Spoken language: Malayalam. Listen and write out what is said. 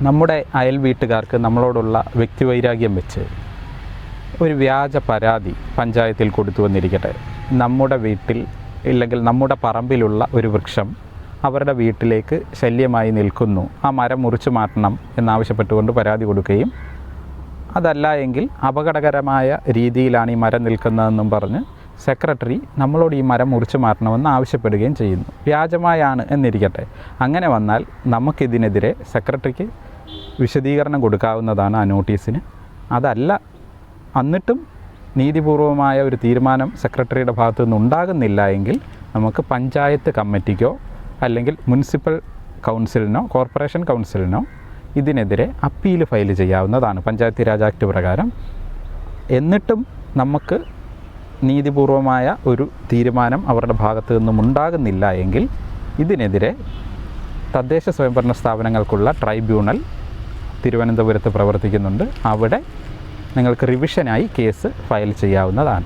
നമ്മുടെ അയൽ വീട്ടുകാർക്ക് നമ്മളോടുള്ള വ്യക്തിവൈരാഗ്യം വെച്ച് ഒരു വ്യാജ പരാതി പഞ്ചായത്തിൽ കൊടുത്തു വന്നിരിക്കട്ടെ. നമ്മുടെ വീട്ടിൽ ഇല്ലെങ്കിൽ നമ്മുടെ പറമ്പിലുള്ള ഒരു വൃക്ഷം അവരുടെ വീട്ടിലേക്ക് ശല്യമായി നിൽക്കുന്നു, ആ മരം മുറിച്ചു മാറ്റണം എന്നാവശ്യപ്പെട്ടുകൊണ്ട് പരാതി കൊടുക്കുകയും അതല്ല എങ്കിൽ അപകടകരമായ രീതിയിലാണ് ഈ മരം നിൽക്കുന്നതെന്നും പറഞ്ഞ് സെക്രട്ടറി നമ്മളോട് ഈ മരം മുറിച്ചു മാറ്റണമെന്ന് ആവശ്യപ്പെടുകയും ചെയ്യുന്നു. വ്യാജമായാണ് എന്നിരിക്കട്ടെ. അങ്ങനെ വന്നാൽ നമുക്കിതിനെതിരെ സെക്രട്ടറിക്ക് വിശദീകരണം കൊടുക്കാവുന്നതാണ് ആ നോട്ടീസിന്. അതല്ല എന്നിട്ടും നീതിപൂർവമായ ഒരു തീരുമാനം സെക്രട്ടറിയുടെ ഭാഗത്തു നിന്ന് ഉണ്ടാകുന്നില്ല എങ്കിൽ നമുക്ക് പഞ്ചായത്ത് കമ്മിറ്റിക്കോ അല്ലെങ്കിൽ മുനിസിപ്പൽ കൗൺസിലിനോ കോർപ്പറേഷൻ കൗൺസിലിനോ ഇതിനെതിരെ അപ്പീൽ ഫയൽ ചെയ്യാവുന്നതാണ് പഞ്ചായത്ത് രാജ് ആക്ട് പ്രകാരം. എന്നിട്ടും നമുക്ക് നീതിപൂർവമായ ഒരു തീരുമാനം അവരുടെ ഭാഗത്തു നിന്നും ഉണ്ടാകുന്നില്ല എങ്കിൽ ഇതിനെതിരെ തദ്ദേശ സ്വയംഭരണ സ്ഥാപനങ്ങൾക്കുള്ള ട്രൈബ്യൂണൽ തിരുവനന്തപുരത്ത് പ്രവർത്തിക്കുന്നുണ്ട്. അവിടെ നിങ്ങൾക്ക് റിവിഷനായി കേസ് ഫയൽ ചെയ്യാവുന്നതാണ്.